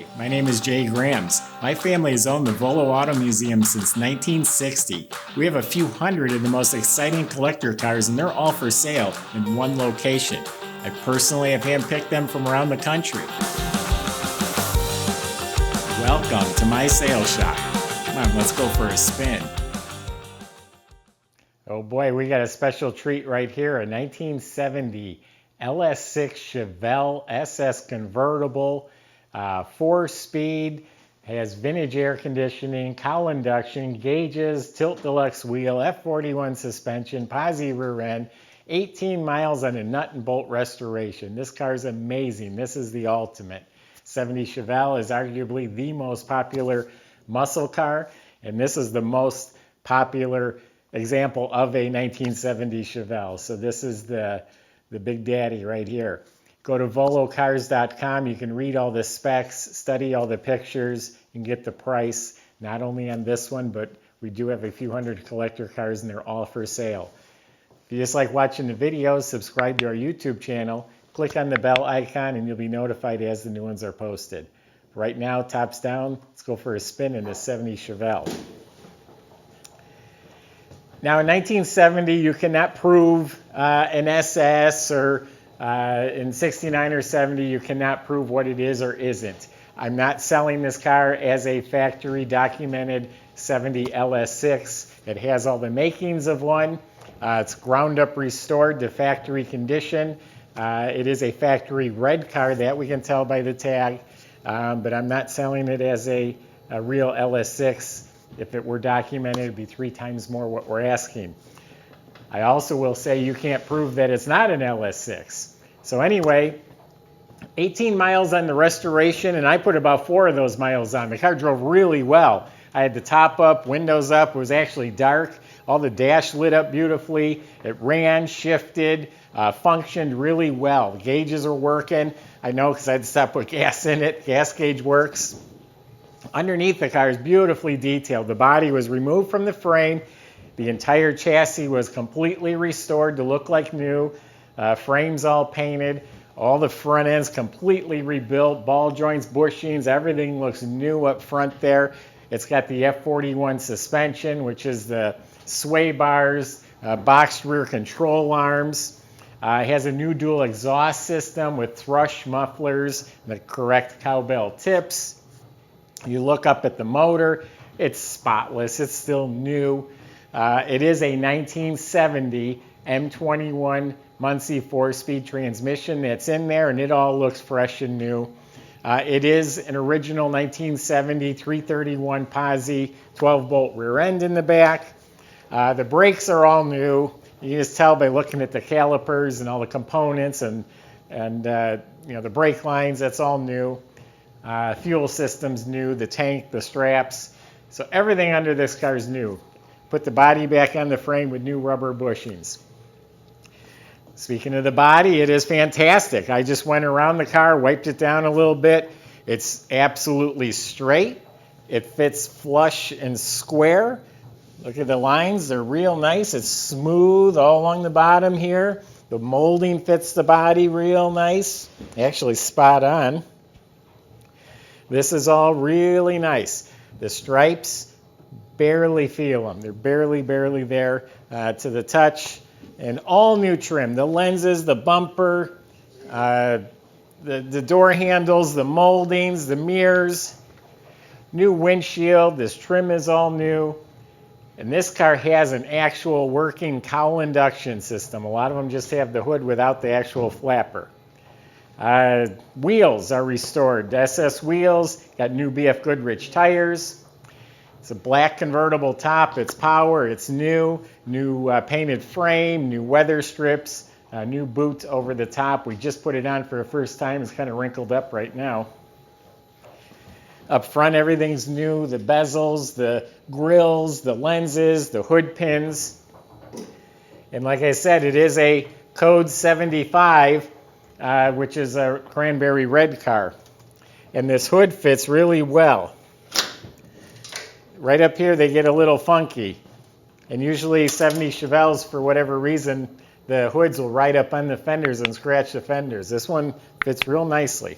Hi, my name is Jay Grams. My family has owned the Volo Auto Museum since 1960. We have a few hundred of the most exciting collector cars and they're all for sale in one location. I personally have handpicked them from around the country. Welcome to my sales shop. Come on, let's go for a spin. Oh boy, we got a special treat right here, a 1970 LS6 Chevelle SS Convertible, 4-speed, has vintage air conditioning, cowl induction, gauges, tilt deluxe wheel, F41 suspension, posi rear end, 18 miles on a nut and bolt restoration. This car is amazing. This is the ultimate. 70 Chevelle is arguably the most popular muscle car, and this is the most popular example of a 1970 Chevelle. So this is the big daddy right here. Go to volocars.com. You can read all the specs, study all the pictures, and get the price, not only on this one, but we do have a few hundred collector cars and they're all for sale. If you just like watching the videos, subscribe to our YouTube channel, click on the bell icon, and you'll be notified as the new ones are posted. Right now, tops down, let's go for a spin in this 70 Chevelle. Now in 1970, you cannot prove an SS, or in 69 or 70, you cannot prove what it is or isn't. I'm not selling this car as a factory documented 70 LS6. It has all the makings of one. It's ground up restored to factory condition. It is a factory red car, that we can tell by the tag, but I'm not selling it as a real LS6. If it were documented, it'd be 3 times more what we're asking. I also will say you can't prove that it's not an LS6. So anyway, 18 miles on the restoration, and I put about 4 of those miles on. The car drove really well. I had the top up, windows up. It was actually dark. All the dash lit up beautifully. It ran, shifted, functioned really well. The gauges are working. I know because I had to stop put gas in it. Gas gauge works. Underneath the car is beautifully detailed. The body was removed from the frame. The entire chassis was completely restored to look like new. Frames all painted. All the front ends completely rebuilt. Ball joints, bushings, everything looks new up front there. It's got the F41 suspension, which is the sway bars, boxed rear control arms. It has a new dual exhaust system with thrush mufflers, the correct cowbell tips. You look up at the motor, it's spotless, it's still new. It is a 1970 M21 Muncie 4-speed transmission that's in there, and it all looks fresh and new. It is an original 1970 331 posi 12-bolt rear end in the back. The brakes are all new. You can just tell by looking at the calipers and all the components and the brake lines, that's all new. Fuel system's new, the tank, the straps. So everything under this car is new. Put the body back on the frame with new rubber bushings. Speaking of the body, it is fantastic. I just went around the car, wiped it down a little bit. It's absolutely straight. It fits flush and square. Look at the lines, they're real nice. It's smooth all along the bottom here. The molding fits the body real nice. Actually spot on. This is all really nice. The stripes, barely feel them. They're barely there to the touch. And all new trim. The lenses, the bumper, the door handles, the moldings, the mirrors, new windshield. This trim is all new. And this car has an actual working cowl induction system. A lot of them just have the hood without the actual flapper. Wheels are restored. SS wheels, got new BF Goodrich tires. It's a black convertible top. It's power. It's new. New painted frame, new weather strips, new boot over the top. We just put it on for the first time. It's kind of wrinkled up right now. Up front, everything's new. The bezels, the grills, the lenses, the hood pins. And like I said, it is a code 75. Which is a cranberry red car. And this hood fits really well. Right up here they get a little funky. And usually 70 Chevelles, for whatever reason, the hoods will ride up on the fenders and scratch the fenders. This one fits real nicely.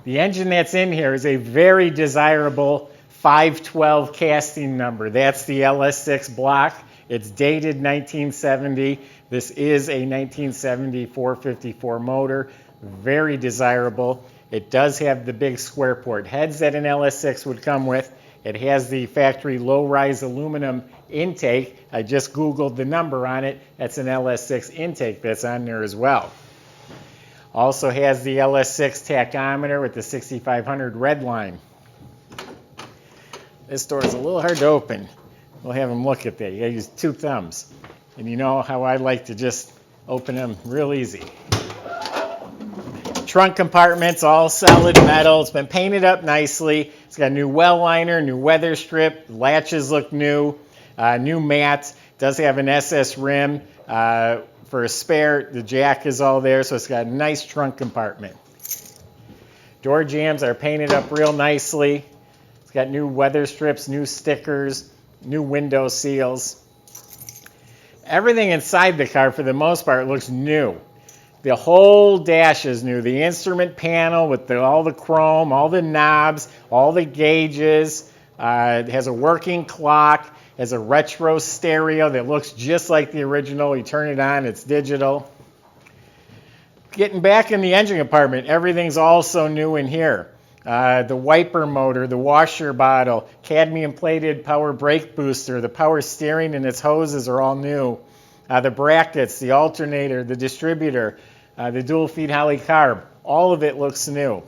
The engine that's in here is a very desirable 512 casting number. That's the LS6 block. It's dated 1970. This is a 1970 454 motor. Very desirable. It does have the big square port heads that an LS6 would come with. It has the factory low-rise aluminum intake. I just Googled the number on it. That's an LS6 intake that's on there as well. Also has the LS6 tachometer with the 6500 red line. This door is a little hard to open. We'll have them look at that. You gotta use 2 thumbs. And you know how I like to just open them real easy. Trunk compartment's all solid metal. It's been painted up nicely. It's got a new well liner, new weather strip. Latches look new. New mat. Does have an SS rim for a spare. The jack is all there, so it's got a nice trunk compartment. Door jambs are painted up real nicely. It's got new weather strips, new stickers, new window seals. Everything inside the car, for the most part, looks new. The whole dash is new. The instrument panel with all the chrome, all the knobs, all the gauges. It has a working clock. It has a retro stereo that looks just like the original. You turn it on, it's digital. Getting back in the engine compartment, everything's also new in here. The wiper motor, the washer bottle, cadmium plated power brake booster, the power steering and its hoses are all new. The brackets, the alternator, the distributor, the dual feed Holley carb, all of it looks new.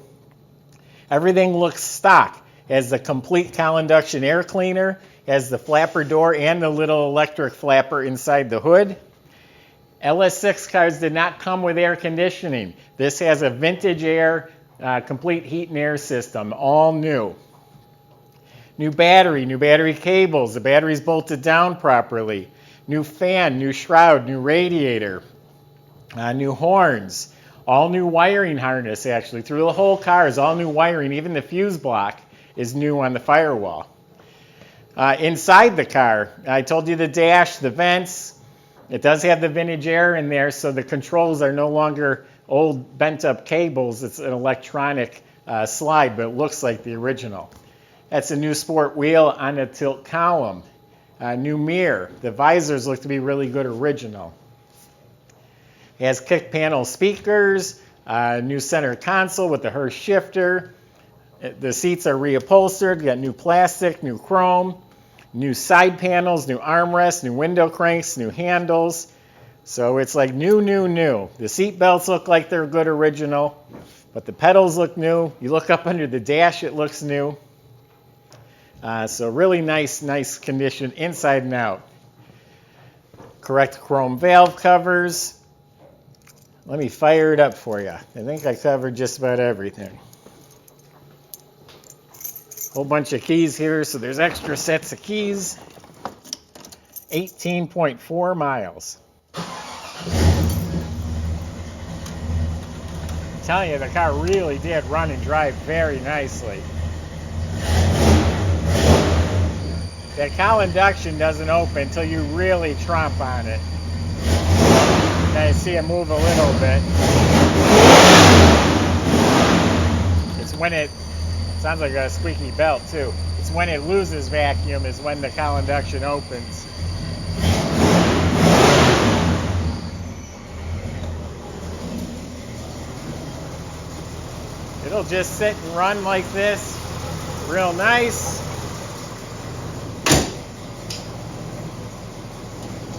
Everything looks stock. It has the complete cowl induction air cleaner, has the flapper door and the little electric flapper inside the hood. LS6 cars did not come with air conditioning. This has a vintage air, complete heat and air system, all new. New battery cables, the battery's bolted down properly. New fan, new shroud, new radiator, new horns, all new wiring harness actually. Through the whole car is all new wiring. Even the fuse block is new on the firewall. Inside the car, I told you the dash, the vents. It does have the vintage air in there, so the controls are no longer old bent up cables. It's an electronic slide, but it looks like the original. That's a new sport wheel on a tilt column. New mirror. The visors look to be really good original. It has kick panel speakers, new center console with the Hurst shifter. The seats are reupholstered. You got new plastic, new chrome, new side panels, new armrests, new window cranks, new handles. So it's like new, new, new. The seat belts look like they're good original, but the pedals look new. You look up under the dash, it looks new. So really nice condition inside and out. Correct chrome valve covers. Let me fire it up for you. I think I covered just about everything. Whole bunch of keys here, so there's extra sets of keys. 18.4 miles. I'm telling you, the car really did run and drive very nicely. That cowl induction doesn't open until you really tromp on it. Kind of see it move a little bit. It's when it sounds like a squeaky belt too. It's when it loses vacuum is when the cowl induction opens. It'll just sit and run like this, real nice.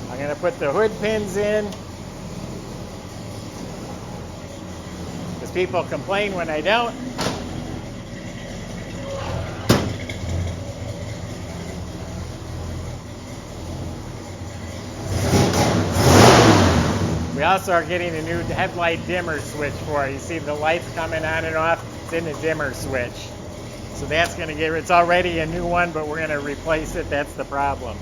I'm going to put the hood pins in, because people complain when I don't. We also are getting a new headlight dimmer switch for it. You see the lights coming on and off? It's in the dimmer switch. So that's going to get, it's already a new one, but we're going to replace it. That's the problem.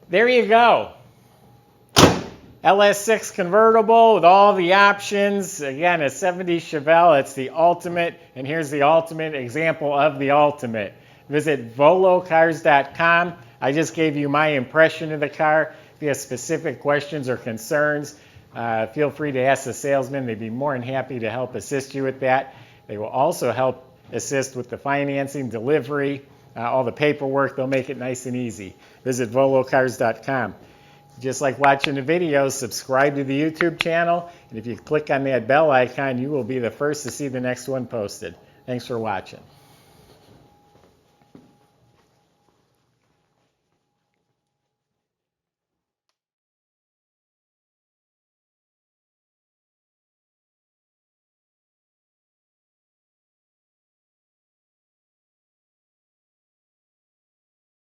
there you go. LS6 convertible with all the options. Again, a 70 Chevelle. It's the ultimate, and here's the ultimate example of the ultimate. Visit volocars.com. I just gave you my impression of the car. If you have specific questions or concerns, feel free to ask the salesman. They'd be more than happy to help assist you with that. They will also help assist with the financing, delivery, all the paperwork. They'll make it nice and easy. Visit volocars.com. Just like watching the videos, subscribe to the YouTube channel, and if you click on that bell icon, you will be the first to see the next one posted. Thanks for watching.